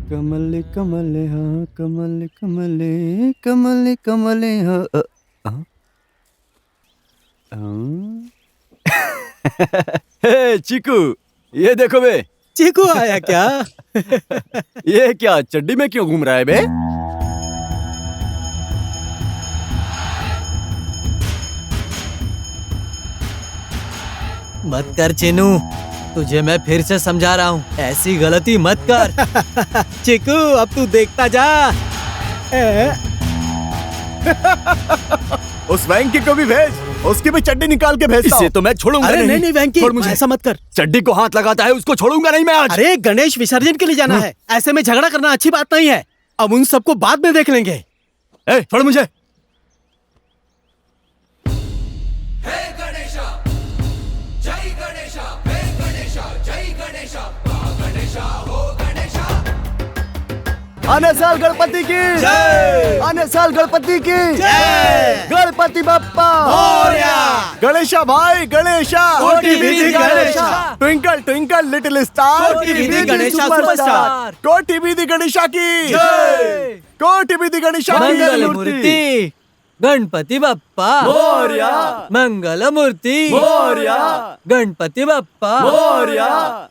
कमले कमले हाँ कमले कमले कमले कमले हाँ हाँ? हे चीकू, ये देखो बे। चीकू आया क्या? ये क्या चड्डी में क्यों घूम रहा है बे? मत कर चिनू, तुझे मैं फिर से समझा रहा हूँ, ऐसी गलती मत कर। चिकू अब तू देखता जा। उस वैंकी को भी भेज, उसकी भी चड्डी निकाल के भेजता हूँ। इसे तो मैं छोड़ूंगा अरे नहीं वैंकी, छोड़ मुझे। ऐसा मत कर। चड्डी को हाथ लगाता है उसको छोड़ूंगा नहीं मैं आज। अरे गणेश विसर्जन के लिए जाना है, ऐसे में झगड़ा करना अच्छी बात नहीं है। अब उन सबको बाद में देख लेंगे। छोड़ मुझे। आने साल गणपति की जय, आने साल गणपति की जय, गणपति बप्पा मोरया, गणेशा भाई गणेशा, कोटि विधि Ganesha, twinkle twinkle little star, कोटि विधि गणेशा सुपरस्टार, कोटि विधि गणेशा की जय, कोटि विधि गणेशा की मंगल मूर्ति गणपति बप्पा मोरया, मंगल मूर्ति मोरया, गणपति बप्पा मोरया,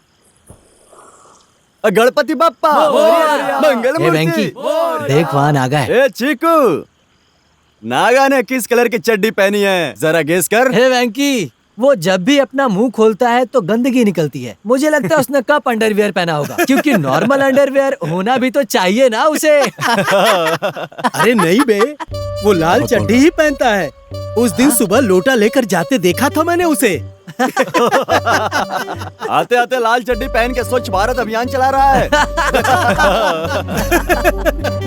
गणपति बप्पा मंगल मूर्ति। देख वहाँ नागा है। ए चीकू, नागा ने किस कलर की चड्डी पहनी है जरा गेस कर। हे वैंकी, वो जब भी अपना मुंह खोलता है तो गंदगी निकलती है। मुझे लगता है उसने कप अंडरवियर पहना होगा, क्योंकि नॉर्मल अंडरवियर होना भी तो चाहिए ना उसे। अरे नहीं बे, वो लाल चड्डी ही पहनता है। उस दिन सुबह लोटा लेकर जाते देखा था मैंने उसे। आते आते लाल चड्डी पहन के स्वच्छ भारत अभियान चला रहा है।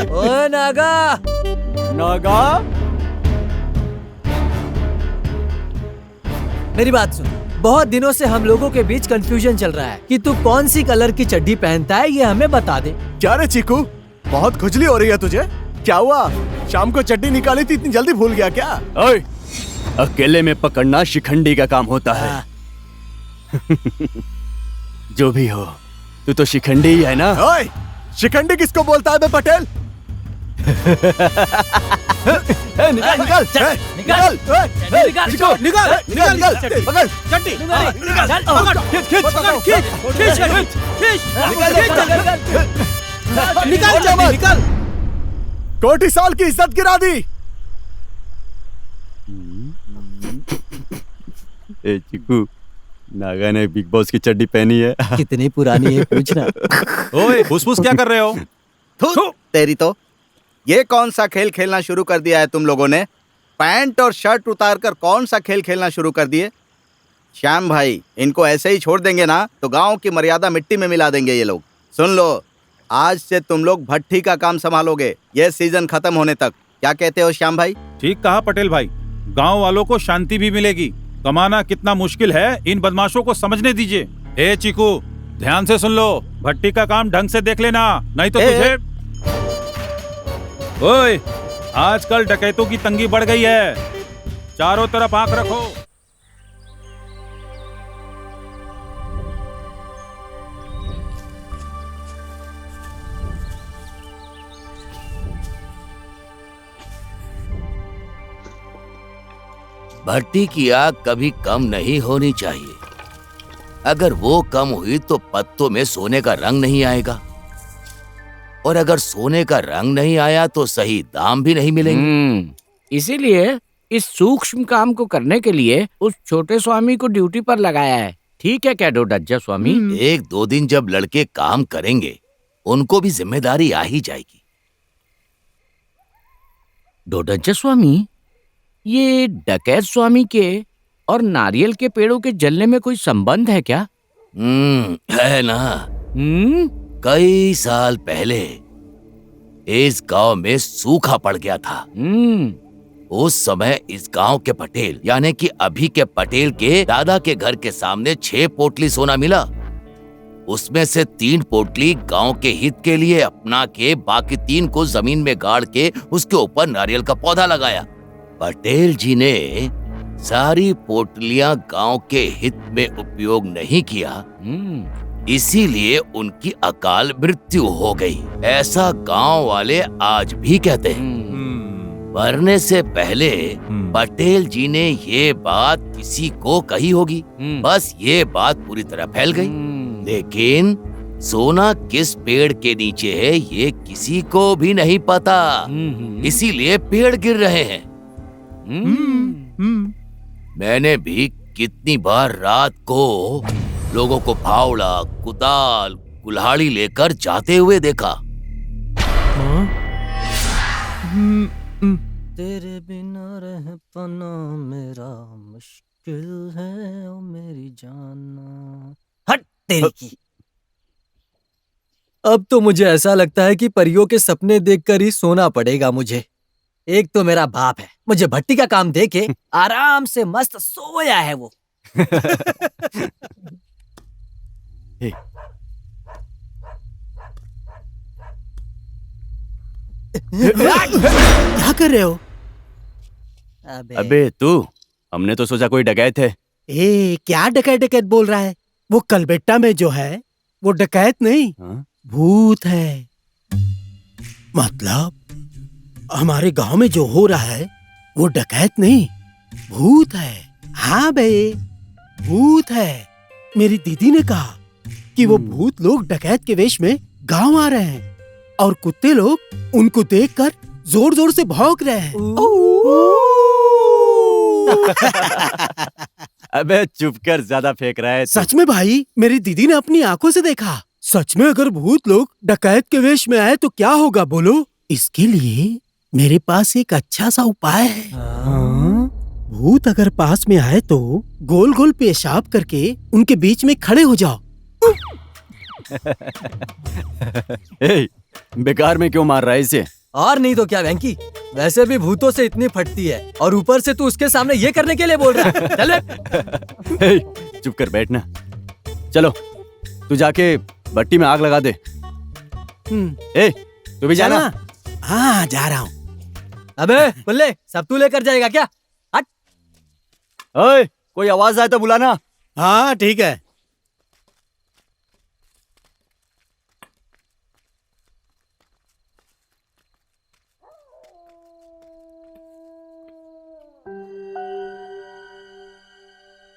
ओए नागा, नागा मेरी बात सुन। बहुत दिनों से हम लोगों के बीच कंफ्यूजन चल रहा है कि तू कौन सी कलर की चड्डी पहनता है, ये हमें बता दे। क्या रे चीकू, बहुत खुजली हो रही है तुझे? क्या हुआ, शाम को चड्डी निकाली थी, इतनी जल्दी भूल गया क्या? ओए, अकेले में पकड़ना शिखंडी का काम होता है। जो भी हो, तू तो शिखंडी ही है ना? ओए, शिखंडी किसको बोलता है बे पटेल? निकाल निकाल निकाल निकाल निकाल निकाल पकड़ चड्डी निकाल निकाल। कोटि साल की इज्जत गिरा दी। ए चिकू, नागा ने बिग बॉस की चड्डी पहनी है। कितनी पुरानी है पूछना। ओए फुसफुस क्या कर रहे हो? तेरी तो ये कौन सा खेल खेलना शुरू कर दिया है तुम लोगों ने? पैंट और शर्ट उतार कर कौन सा खेल खेलना शुरू कर दिए? श्याम भाई, इनको ऐसे ही छोड़ देंगे ना तो गांव की मर्यादा मिट्टी में मिला देंगे ये लोग। सुन लो, आज से तुम लोग भट्ठी का काम संभालोगे ये सीजन खत्म होने तक। क्या कहते हो श्याम भाई? ठीक कहा पटेल भाई, गांव वालों को शांति भी मिलेगी। कमाना कितना मुश्किल है, इन बदमाशों को समझने दीजिए। ए चीकू, ध्यान से सुन लो, भट्टी का काम ढंग से देख लेना, नहीं तो तुझे। ओए, आजकल डकैतों की तंगी बढ़ गई है, चारों तरफ आंख रखो। भट्टी की आग कभी कम नहीं होनी चाहिए। अगर वो कम हुई तो पत्तों में सोने का रंग नहीं आएगा, और अगर सोने का रंग नहीं आया तो सही दाम भी नहीं मिलेंगे। इसीलिए इस सूक्ष्म काम को करने के लिए उस छोटे स्वामी को ड्यूटी पर लगाया है। ठीक है क्या डोडज्जा स्वामी? एक दो दिन जब लड़के काम करेंगे, उनको भी जिम्मेदारी आ ही जाएगी। डोडज्जा स्वामी, ये डकैत स्वामी के और नारियल के पेड़ों के जलने में कोई संबंध है क्या? है ना। कई साल पहले इस गांव में सूखा पड़ गया था। उस समय इस गांव के पटेल, यानी कि अभी के पटेल के दादा के घर के सामने 6 पोटली सोना मिला। उसमें से 3 पोटली गांव के हित के लिए अपना के, बाकी 3 को जमीन में गाड़ के उसके ऊपर नारियल का पौधा लगाया। पटेल जी ने सारी पोटलियां गांव के हित में उपयोग नहीं किया, इसीलिए उनकी अकाल मृत्यु हो गई। ऐसा गांव वाले आज भी कहते हैं। मरने से पहले पटेल जी ने ये बात किसी को कही होगी, बस ये बात पूरी तरह फैल गई। लेकिन सोना किस पेड़ के नीचे है ये किसी को भी नहीं पता, इसीलिए पेड़ गिर रहे हैं। मैंने भी कितनी बार रात को लोगों को फावड़ा, कुदाल, कुल्हाड़ी लेकर जाते हुए देखा। तेरे बिना रह पाना मेरा मुश्किल है, ओ मेरी जाना। हट तेरी की। अब तो मुझे ऐसा लगता है कि परियों के सपने देखकर ही सोना पड़ेगा मुझे। एक तो मेरा बाप है, मुझे भट्टी का काम देके आराम से मस्त सोया है वो। क्या कर रहे हो? अबे तू, हमने तो सोचा कोई डकैत है। क्या डकैत डकैत बोल रहा है? वो कलबेट्टा में जो है वो डकैत नहीं, भूत है। मतलब हमारे गांव में जो हो रहा है वो डकैत नहीं, भूत है। हाँ बे, भूत है। मेरी दीदी ने कहा कि वो भूत लोग डकैत के वेश में गांव आ रहे हैं और कुत्ते लोग उनको देखकर जोर जोर से भौंक रहे हैं। अबे चुप कर, ज्यादा फेंक रहा है तू। सच में भाई, मेरी दीदी ने अपनी आंखों से देखा। सच में अगर भूत लोग डकैत के वेश में आए तो क्या होगा बोलो? इसके लिए मेरे पास एक अच्छा सा उपाय है। भूत अगर पास में आए तो गोल गोल पेशाब करके उनके बीच में खड़े हो जाओ। बेकार में क्यों मार रहा है इसे? और नहीं तो क्या वेंकी, वैसे भी भूतों से इतनी फटती है और ऊपर से तू उसके सामने ये करने के लिए बोल रहा है। चल चुप कर बैठना। चलो तू जाके भट्टी में आग लगा दे। तू भी जाना। हाँ जा रहा हूँ। अबे बुल्ले, सब तू लेकर जाएगा क्या? हट। ओए, कोई आवाज आए तो बुलाना। हाँ ठीक है।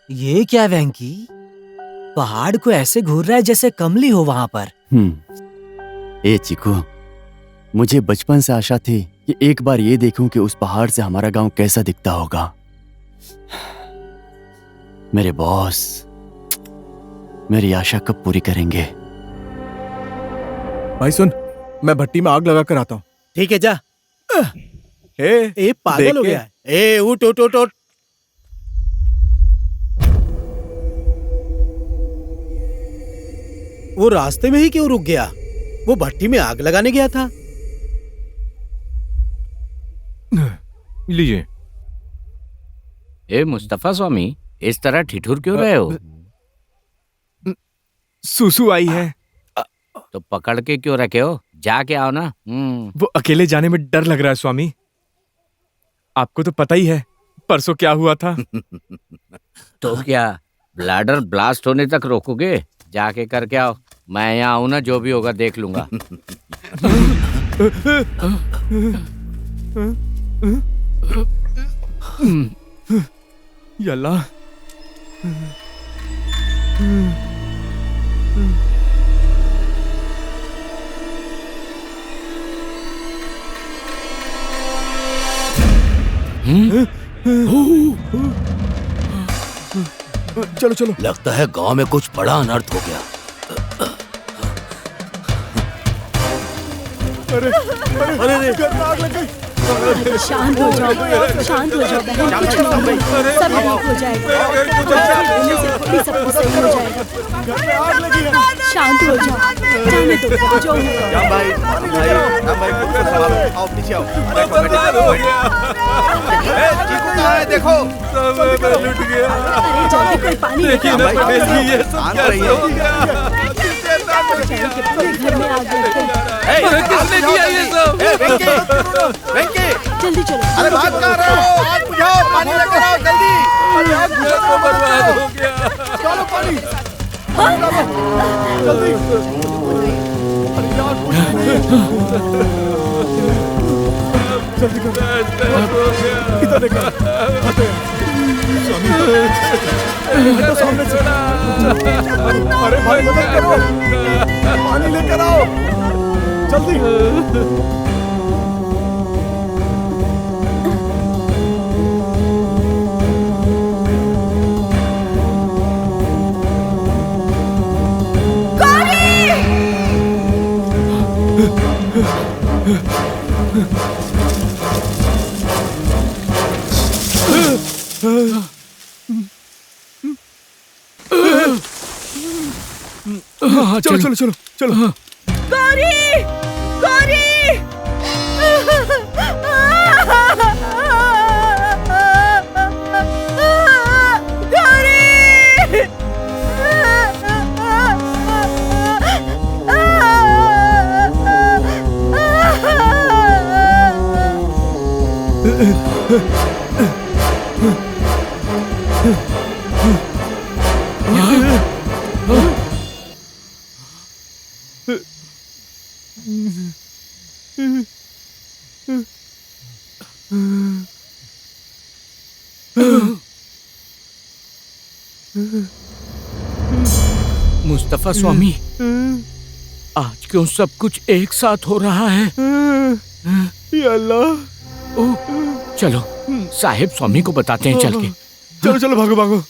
ये क्या वेंकी, पहाड़ को ऐसे घूर रहा है जैसे कमली हो वहां पर। ए चिकू, मुझे बचपन से आशा थी कि एक बार ये देखूं कि उस पहाड़ से हमारा गांव कैसा दिखता होगा। मेरे बॉस मेरी आशा कब पूरी करेंगे? भाई सुन, मैं भट्टी में आग लगा कर आता हूँ। ठीक है जा। पागल हो गया है। उठ उठ उठ उठ। वो रास्ते में ही क्यों रुक गया? वो भट्टी में आग लगाने गया था। लीजिए। ए मुस्तफा स्वामी, इस तरह ठिठुर क्यों रहे हो? सुसु आई है। तो पकड़ के क्यों रखे हो? जाके आओ ना। वो अकेले जाने में डर लग रहा है स्वामी। आपको तो पता ही है परसों क्या हुआ था। तो क्या ब्लैडर ब्लास्ट होने तक रोकोगे? जाके करके आओ। मैं यहाँ आऊँ ना, जो भी होगा देख लूंगा। यल्ला। चलो चलो। लगता है गांव में कुछ बड़ा अनर्थ हो गया। शांत हो जाओ, शांत हो जाओ बहन, कुछ नहीं होगा, सब ठीक हो जाएगा। होने से थोड़ी सब कुछ सही हो जाएगा। शांत हो जाओ, जाने दो, जो होगा। आओ पीछे आओ। देखो अरे जल्दी कोई पानी लेके आओ। पूरे घर में आग लग गई। किसने किया ये सब? जल्दी चलो। अरे बात कर रहे हो, आग बुझाओ, पानी लेकर आओ जल्दी। बर्बाद हो गया। चलो पानी। अरे भाई मदद करो, पानी लेकर आओ जल्दी। चलो चलो चलो चलो। गौरी गौरी मुस्तफा स्वामी, आज क्यों सब कुछ एक साथ हो रहा है? या अल्लाह। ओ, चलो साहेब स्वामी को बताते हैं चल के। चलो चलो भागो भागो।